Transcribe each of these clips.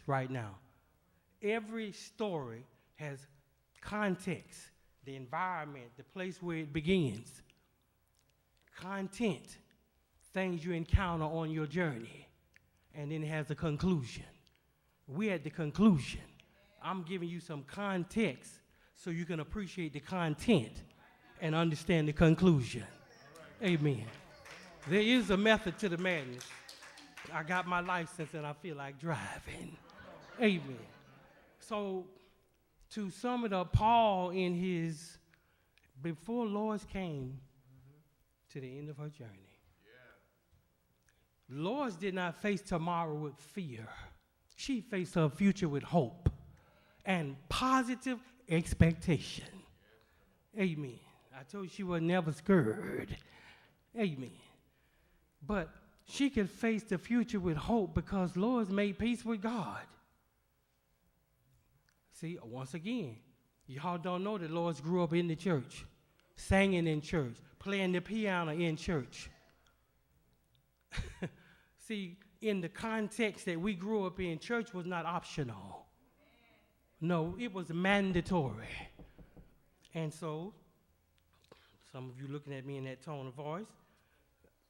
right now. Every story has context, the environment, the place where it begins, content, things you encounter on your journey, and then it has a conclusion. We're at the conclusion. I'm giving you some context so you can appreciate the content and understand the conclusion. Amen. There is a method to the madness. I got my license and I feel like driving. Amen. So to sum it up, Paul in his, before Lois came to the end of her journey, Lois did not face tomorrow with fear. She faced her future with hope and positive expectation. Amen. I told you she was never scared. Amen. But she could face the future with hope because Lois made peace with God. See, once again, y'all don't know that Lois grew up in the church, singing in church, playing the piano in church. See, in the context that we grew up in, church was not optional. No, it was mandatory. And so, some of you looking at me in that tone of voice,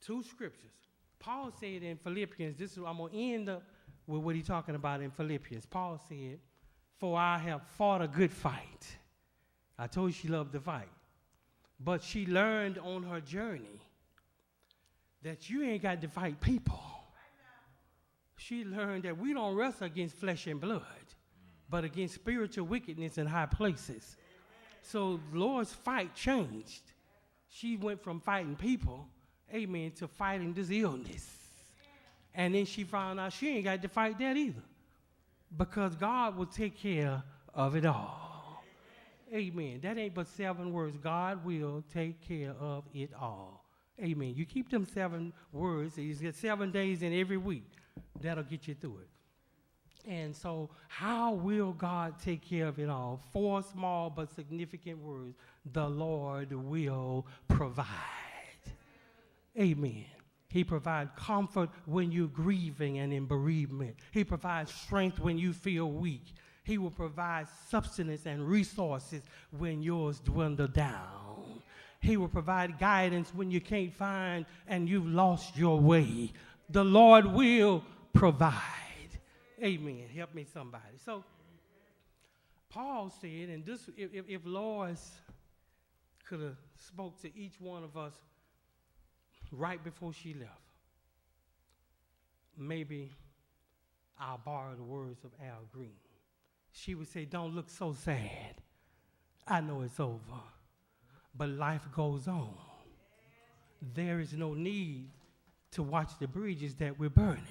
2 scriptures. Paul said in Philippians, I'm going to end up with what he's talking about in Philippians. Paul said, "For I have fought a good fight." I told you she loved to fight. But she learned on her journey that you ain't got to fight people. She learned that we don't wrestle against flesh and blood, but against spiritual wickedness in high places. So Lord's fight changed. She went from fighting people, amen, to fighting this illness. And then she found out she ain't got to fight that either, because God will take care of it all. Amen. That ain't but 7 words. God will take care of it all. Amen. You keep them 7 words. You get 7 days in every week. That'll get you through it. And so, how will God take care of it all? 4 small but significant words. The Lord will provide. Amen. He provides comfort when you're grieving and in bereavement. He provides strength when you feel weak. He will provide substance and resources when yours dwindle down. He will provide guidance when you can't find and you've lost your way. The Lord will provide. Amen. Help me, somebody. So, Paul said, and this, if Lois could have spoke to each one of us right before she left, maybe I'll borrow the words of Al Green. She would say, "Don't look so sad. I know it's over, but life goes on. There is no need to watch the bridges that we're burning."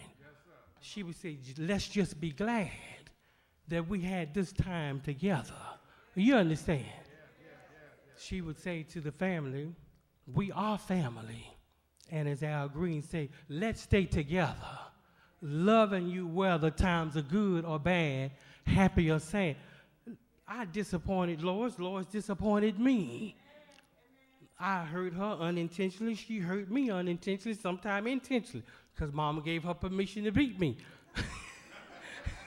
She would say, "Let's just be glad that we had this time together." You understand? She would say to the family, "We are family." And as Al Green said, "Let's stay together, loving you whether times are good or bad, happy or sad." I disappointed Lois. Lois disappointed me. I hurt her unintentionally. She hurt me unintentionally, sometimes intentionally, because Mama gave her permission to beat me.